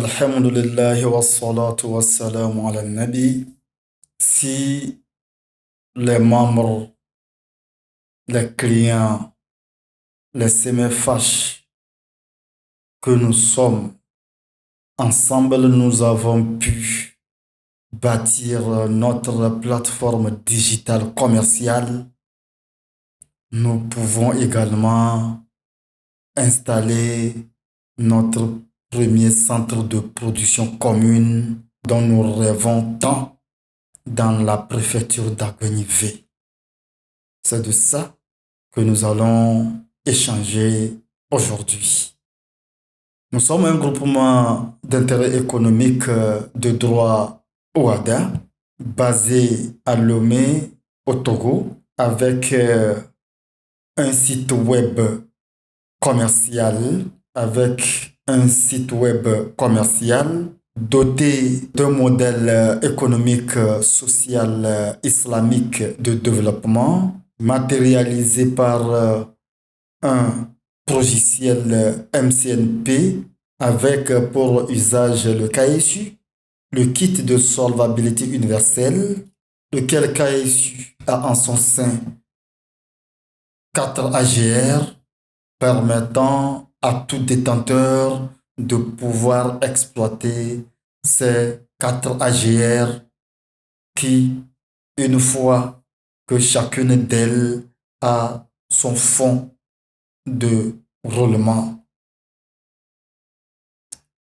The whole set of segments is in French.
Alhamdulillah wa salatu wa salam ala nabi. Si les membres, les clients, les CMFH que nous sommes, ensemble, nous avons pu bâtir notre plateforme digitale commerciale, nous pouvons également installer notre premier centre de production commune dont nous rêvons tant dans la préfecture d'Argony-V. C'est de ça que nous allons échanger aujourd'hui. Nous sommes un groupement d'intérêt économique de droit OADA basé à Lomé, au Togo, avec un site web commercial, doté d'un modèle économique, social, islamique de développement, matérialisé par un logiciel MCNP avec pour usage le KSU, le kit de solvabilité universelle, lequel KSU a en son sein 4 AGR permettant à tout détenteur de pouvoir exploiter ces 4 AGR qui, une fois que chacune d'elles a son fonds de roulement.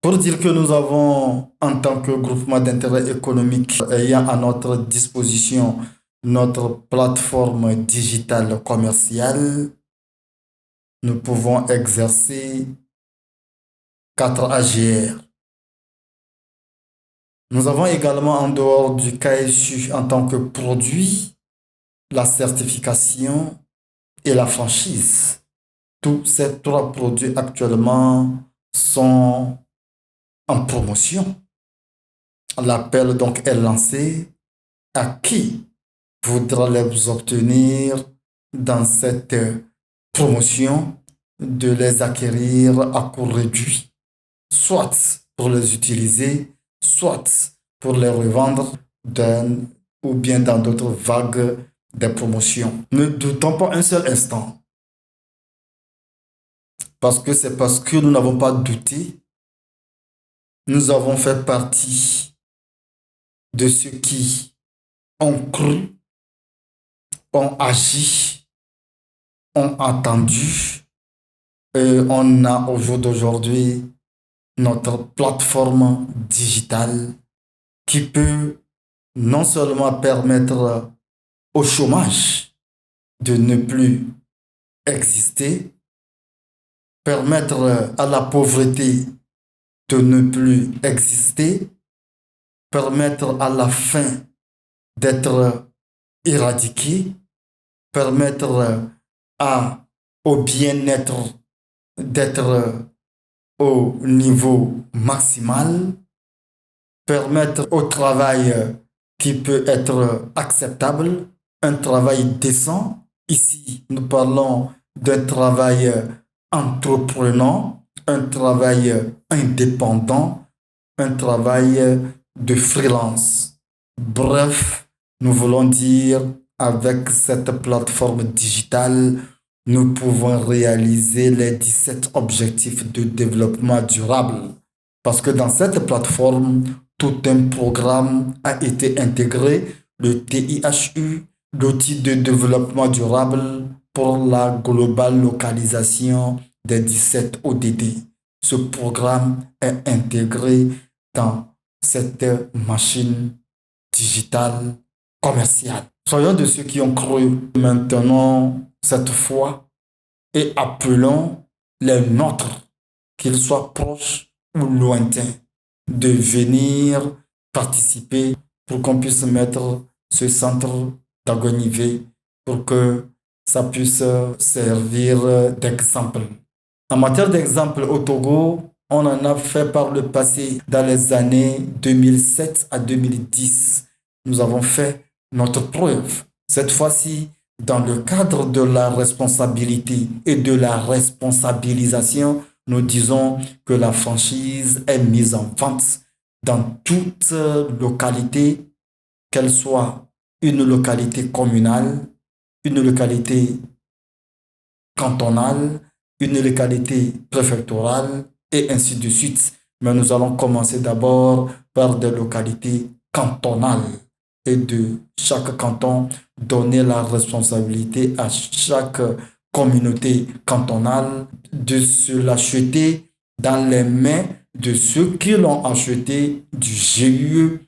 Pour dire que nous avons, en tant que groupement d'intérêt économique, ayant à notre disposition notre plateforme digitale commerciale, nous pouvons exercer 4 AGR. Nous avons également, en dehors du KSU en tant que produit, la certification et la franchise. Tous ces 3 produits actuellement sont en promotion. L'appel donc est lancé à qui voudra les obtenir dans cette promotion, de les acquérir à coût réduit, soit pour les utiliser, soit pour les revendre ou bien dans d'autres vagues de promotions. Ne doutons pas un seul instant, parce que nous n'avons pas douté, nous avons fait partie de ceux qui ont cru, ont agi, ont attendu, et on a au jour d'aujourd'hui notre plateforme digitale qui peut non seulement permettre au chômage de ne plus exister, permettre à la pauvreté de ne plus exister, permettre à la faim d'être éradiquée, permettre au bien-être d'être au niveau maximal, permettre au travail qui peut être acceptable, un travail décent. Ici, nous parlons d'un travail entreprenant, un travail indépendant, un travail de freelance. Bref, nous voulons dire, avec cette plateforme digitale, nous pouvons réaliser les 17 objectifs de développement durable. Parce que dans cette plateforme, tout un programme a été intégré, le TIHU, l'outil de développement durable pour la globale localisation des 17 ODD. Ce programme est intégré dans cette machine digitale commerciale. Soyons de ceux qui ont cru. Maintenant cette foi et appelons les nôtres, qu'ils soient proches ou lointains, de venir participer pour qu'on puisse mettre ce centre d'Argony-V pour que ça puisse servir d'exemple. En matière d'exemple au Togo, on en a fait par le passé dans les années 2007 à 2010. Nous avons fait notre preuve. Cette fois-ci, dans le cadre de la responsabilité et de la responsabilisation, nous disons que la franchise est mise en vente dans toute localité, qu'elle soit une localité communale, une localité cantonale, une localité préfectorale et ainsi de suite. Mais nous allons commencer d'abord par des localités cantonales et de chaque canton donner la responsabilité à chaque communauté cantonale de se l'acheter dans les mains de ceux qui l'ont acheté du GIE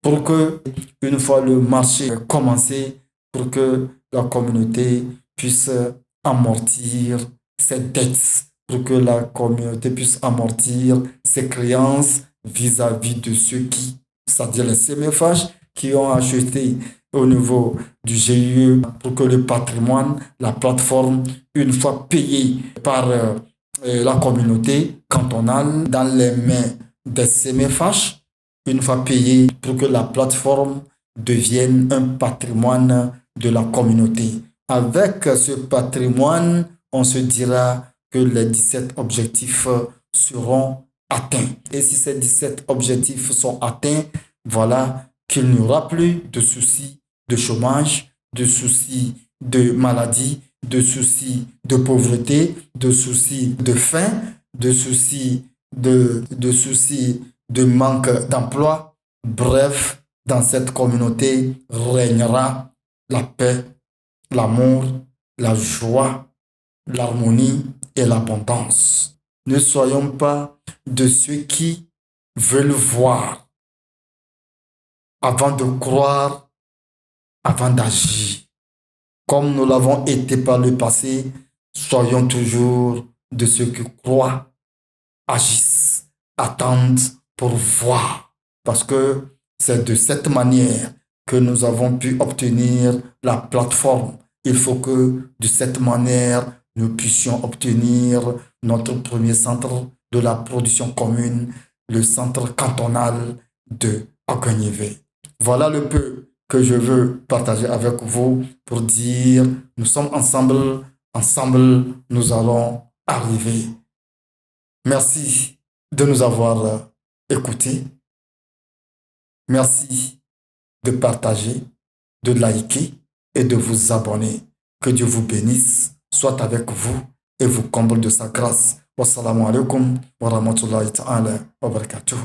pour que, une fois le marché commencé, pour que la communauté puisse amortir ses dettes, pour que la communauté puisse amortir ses créances vis-à-vis de ceux qui, c'est-à-dire les CMFH, qui ont acheté au niveau du GIE pour que le patrimoine, la plateforme, une fois payée par la communauté cantonale dans les mains des CMFH, une fois payé pour que la plateforme devienne un patrimoine de la communauté. Avec ce patrimoine, on se dira que les 17 objectifs seront atteints. Et si ces 17 objectifs sont atteints, voilà qu'il n'y aura plus de soucis de chômage, de soucis de maladie, de soucis de pauvreté, de soucis de faim, de soucis de manque d'emploi. Bref, dans cette communauté régnera la paix, l'amour, la joie, l'harmonie et l'abondance. Ne soyons pas de ceux qui veulent voir avant de croire, avant d'agir. Comme nous l'avons été par le passé, soyons toujours de ceux qui croient, agissent, attendent pour voir. Parce que c'est de cette manière que nous avons pu obtenir la plateforme. Il faut que de cette manière, nous puissions obtenir notre premier centre de la production commune, le centre cantonal de Ogonivé. Voilà le peu que je veux partager avec vous pour dire nous sommes ensemble, ensemble nous allons arriver. Merci de nous avoir écoutés. Merci de partager, de liker et de vous abonner. Que Dieu vous bénisse, soit avec vous et vous comble de sa grâce. Wassalamu alaikum wa rahmatullahi ta'ala wa barakatuh.